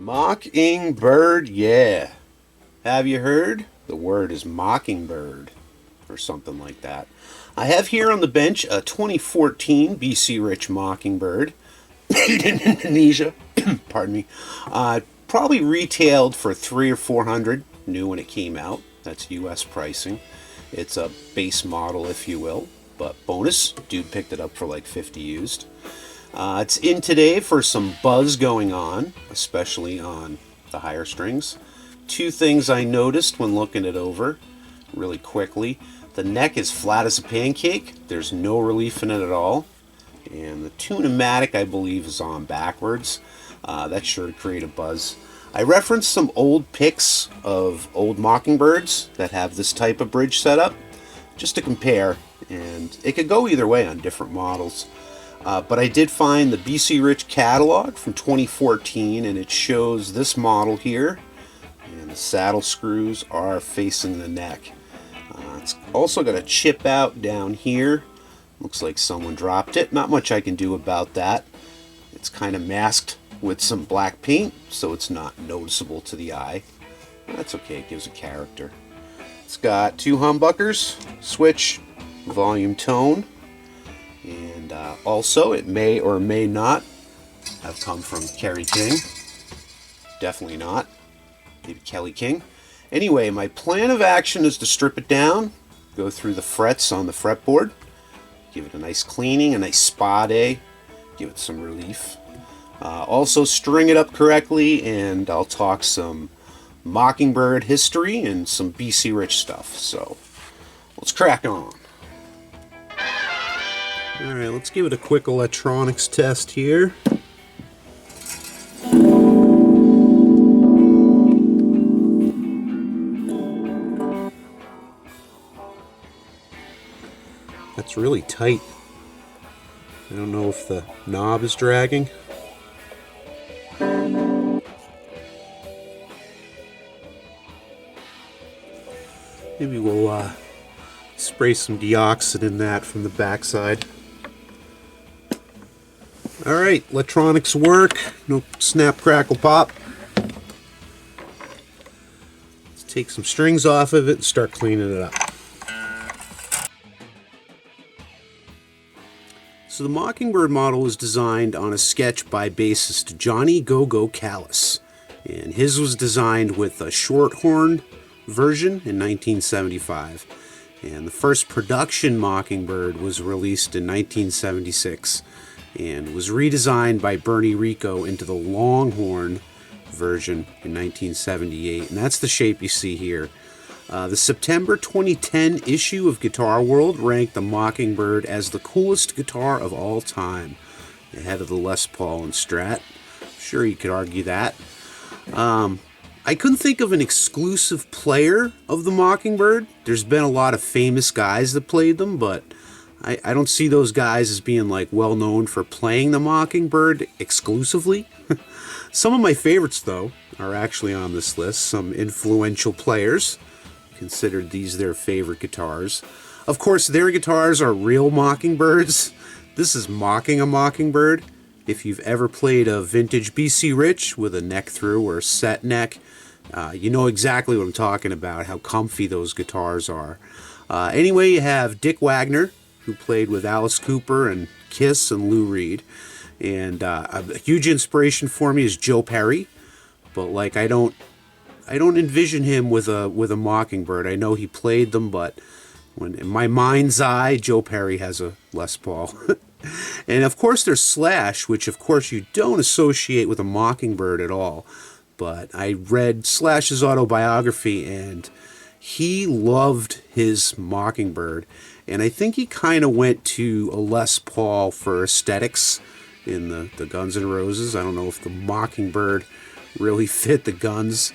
Mockingbird, yeah. Have you heard? The word is Mockingbird, or something like that. I have here on the bench a 2014 BC Rich Mockingbird, made in Indonesia. Pardon me. Probably retailed for $300 or $400, new when it came out. That's US pricing. It's a base model, if you will, but bonus. Dude picked it up for like 50 used. It's in today for some buzz going on, especially on the higher strings. Two things I noticed when looking it over really quickly. The neck is flat as a pancake. There's no relief in it at all. And the tune-o-matic, I believe, is on backwards. That's sure to create a buzz. I referenced some old pics of old Mockingbirds that have this type of bridge setup, just to compare. And it could go either way on different models. But I did find the BC Rich catalog from 2014, and it shows this model here. And the saddle screws are facing the neck. It's also got a chip out down here. Looks like someone dropped it. Not much I can do about that. It's kind of masked with some black paint, so it's not noticeable to the eye. That's okay, it gives a character. It's got two humbuckers, switch, volume, tone. And also, it may or may not have come from Kerry King. Definitely not. Maybe Kelly King. Anyway, my plan of action is to strip it down, go through the frets on the fretboard, give it a nice cleaning, a nice spa day, give it some relief. Also string it up correctly, and I'll talk some Mockingbird history and some BC Rich stuff. So, let's crack on. Alright, let's give it a quick electronics test here. That's really tight. I don't know if the knob is dragging. Maybe we'll spray some deoxit in that from the backside. Alright, electronics work. No snap, crackle, pop. Let's take some strings off of it and start cleaning it up. So the Mockingbird model was designed on a sketch by bassist Johnny Go-Go Callis. And his was designed with a short horn version in 1975. And the first production Mockingbird was released in 1976 and was redesigned by Bernie Rico into the Longhorn version in 1978. And that's the shape you see here. The September 2010 issue of Guitar World ranked the Mockingbird as the coolest guitar of all time, ahead of the Les Paul and Strat. Sure, you could argue that. I couldn't think of an exclusive player of the Mockingbird. There's been a lot of famous guys that played them, but I don't see those guys as being like well known for playing the Mockingbird exclusively. Some of my favorites, though, are actually on this list. Some influential players considered these their favorite guitars. Of course, their guitars are real Mockingbirds. This is mocking a Mockingbird. If you've ever played a vintage BC Rich with a neck through or set neck, you know exactly what I'm talking about, how comfy those guitars are. Anyway, you have Dick Wagner, who played with Alice Cooper and Kiss and Lou Reed. And a huge inspiration for me is Joe Perry. But like I don't envision him with a Mockingbird. I know he played them, but when in my mind's eye, Joe Perry has a Les Paul. And of course there's Slash, which of course you don't associate with a Mockingbird at all. But I read Slash's autobiography, and he loved his Mockingbird. And I think he kind of went to a Les Paul for aesthetics in the Guns N' Roses. I don't know if the Mockingbird really fit the Guns.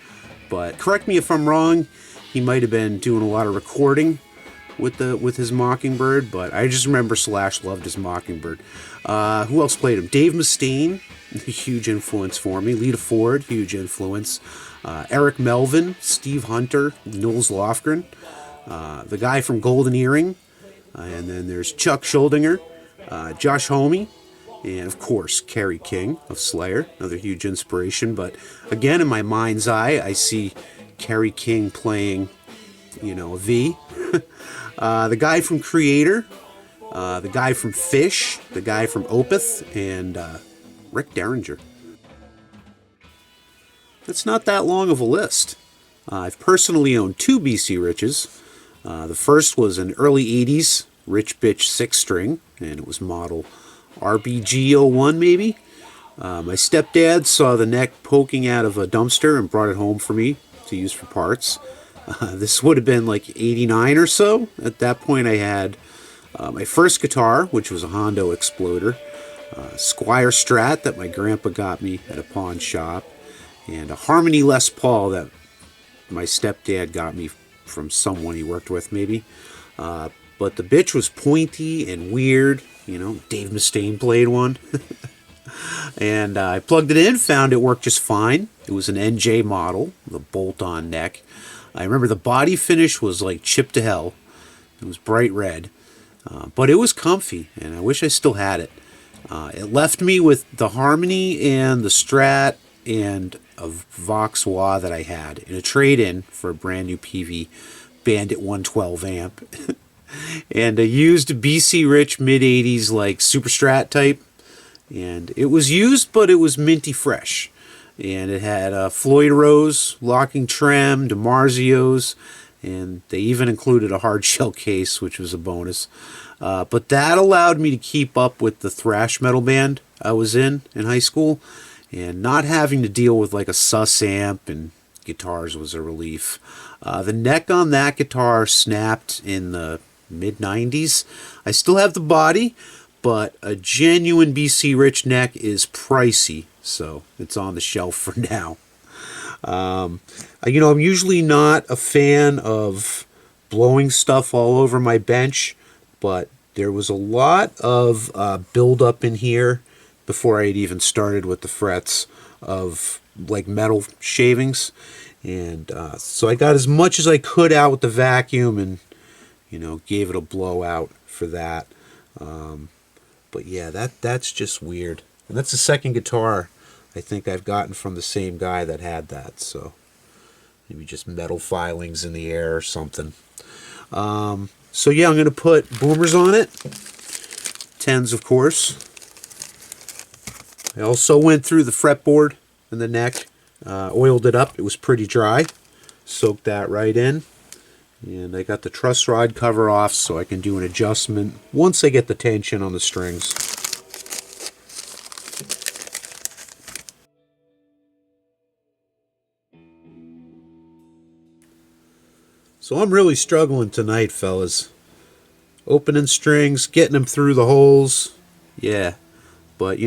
But correct me if I'm wrong, he might have been doing a lot of recording with his Mockingbird, but I just remember Slash loved his Mockingbird. Who else played him? Dave Mustaine, a huge influence for me. Lita Ford, huge influence. Eric Melvin, Steve Hunter, Nils Lofgren, the guy from Golden Earring, and then there's Chuck Schuldiner, Josh Homme, And of course, Kerry King of Slayer, another huge inspiration. But again, in my mind's eye, I see Kerry King playing, a V. The guy from Creator, the guy from Fish, the guy from Opeth, and Rick Derringer. That's not that long of a list. I've personally owned two BC Riches. The first was an early 80s Rich Bitch 6-string, and it was model RBG01 maybe. My stepdad saw the neck poking out of a dumpster and brought it home for me to use for parts. This would have been like 89 or so. At that point I had my first guitar, which was a Hondo Exploder, Squire Strat that my grandpa got me at a pawn shop, and a Harmony Les Paul that my stepdad got me from someone he worked with maybe. But the bitch was pointy and weird. Dave Mustaine played one. And I plugged it in, found it worked just fine. It was an NJ model, the bolt-on neck. I remember the body finish was like chipped to hell. It was bright red. But it was comfy, and I wish I still had it. It left me with the Harmony and the Strat and a Vox wah that I had in a trade-in for a brand new PV Bandit 112 amp. And a used BC Rich mid-80s like Super Strat type. And it was used, but it was minty fresh. And it had Floyd Rose, locking trem, DiMarzios, and they even included a hard shell case, which was a bonus. But that allowed me to keep up with the thrash metal band I was in high school, and not having to deal with like a sus amp and guitars was a relief. The neck on that guitar snapped in the mid-90s. I still have the body, but a genuine BC Rich neck is pricey, so it's on the shelf for now. I'm usually not a fan of blowing stuff all over my bench, but there was a lot of buildup in here before I had even started with the frets of like metal shavings. And so I got as much as I could out with the vacuum and, gave it a blowout for that. But yeah, that's just weird. And that's the second guitar I think I've gotten from the same guy that had that. So maybe just metal filings in the air or something. So yeah, I'm going to put boomers on it. 10s, of course. I also went through the fretboard and the neck, oiled it up. It was pretty dry. Soaked that right in. And I got the truss rod cover off so I can do an adjustment once I get the tension on the strings. So I'm really struggling tonight, fellas. Opening strings, getting them through the holes. Yeah, but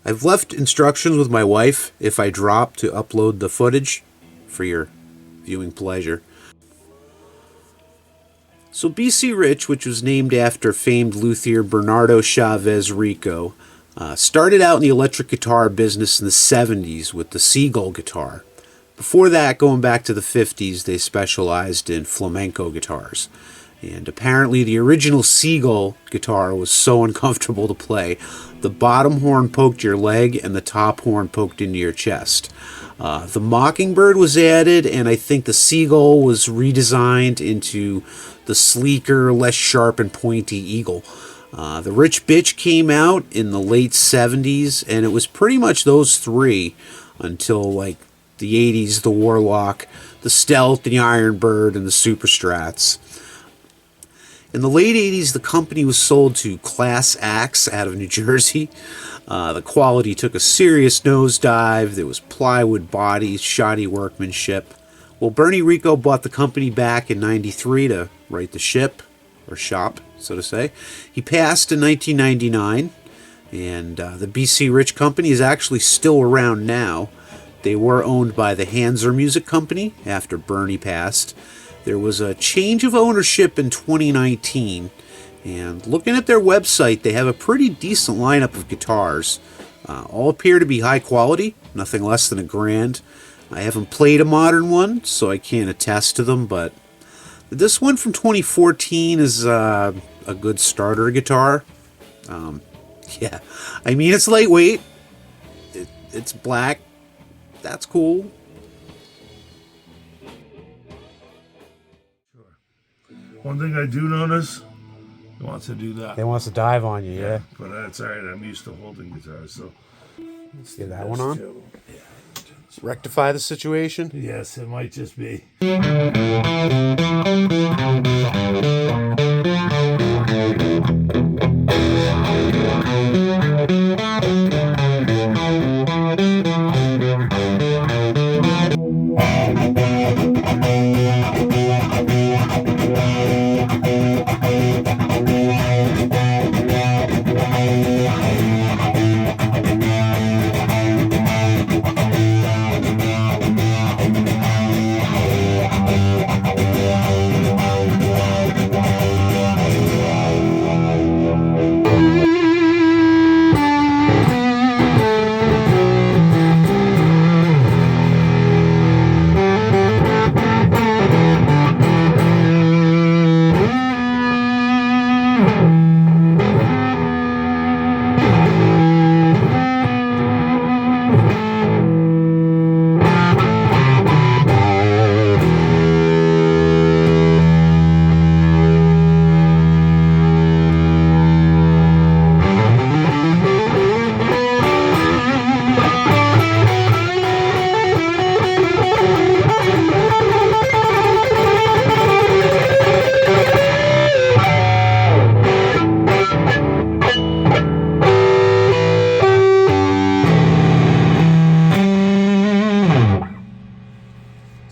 I've left instructions with my wife if I drop to upload the footage for your viewing pleasure. So BC Rich, which was named after famed luthier Bernardo Chavez Rico, started out in the electric guitar business in the 70s with the Seagull guitar. Before that, going back to the 50s, they specialized in flamenco guitars. And apparently the original Seagull guitar was so uncomfortable to play, the bottom horn poked your leg and the top horn poked into your chest. The Mockingbird was added, and I think the Seagull was redesigned into the sleeker, less sharp and pointy Eagle. The Rich Bitch came out in the late 70s, and it was pretty much those three until like the 80s, the Warlock, the Stealth, the Ironbird, and the Super Strats. In the late 80s, the company was sold to Class Axe out of New Jersey. The quality took a serious nosedive. There was plywood bodies, shoddy workmanship. Well, Bernie Rico bought the company back in 93 to right the ship, or shop, so to say. He passed in 1999, and the BC Rich Company is actually still around now. They were owned by the Hanser Music Company after Bernie passed. There was a change of ownership in 2019, and looking at their website, they have a pretty decent lineup of guitars. All appear to be high quality, nothing less than $1,000. I haven't played a modern one, so I can't attest to them, but this one from 2014 is a good starter guitar. Yeah, I mean, it's lightweight. It's black. That's cool. One thing I do notice, he wants to do that. They wants to dive on you, yeah. But that's all right. I'm used to holding guitars, so. Let's get that one on. Too. Yeah. Rectify the situation. Yes, it might just be.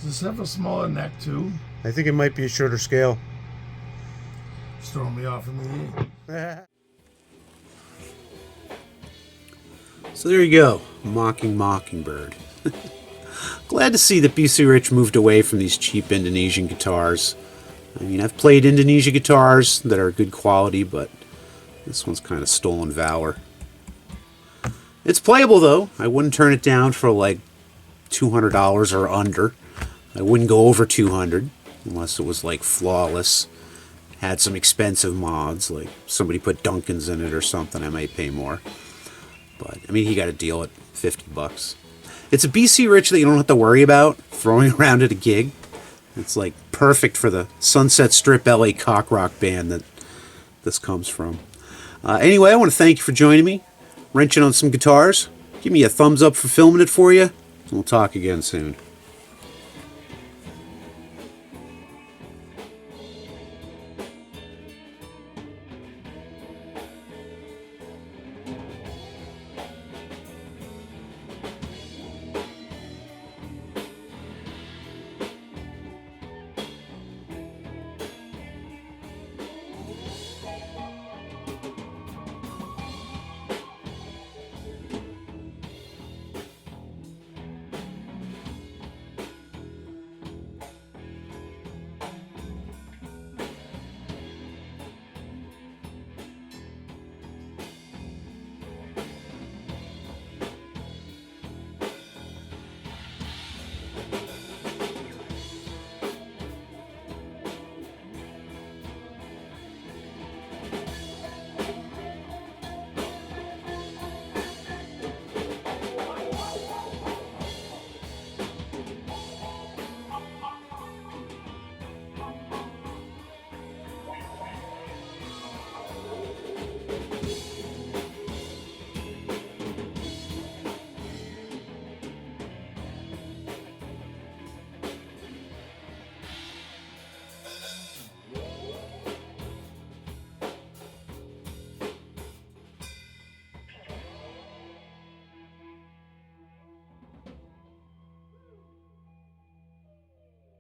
Does this have a smaller neck too? I think it might be a shorter scale. It's throwing me off in the air. So there you go, Mockingbird. Glad to see that BC Rich moved away from these cheap Indonesian guitars. I mean, I've played Indonesian guitars that are good quality, but this one's kind of stolen valor. It's playable though. I wouldn't turn it down for like $200 or under. I wouldn't go over 200 unless it was like flawless. Had some expensive mods, like somebody put Duncans in it or something, I might pay more. But I mean, he got a deal at $50. It's a BC Rich that you don't have to worry about throwing around at a gig. It's like perfect for the Sunset Strip LA cock rock band that this comes from. Anyway, I want to thank you for joining me, wrenching on some guitars. Give me a thumbs up for filming it for you, and we'll talk again soon.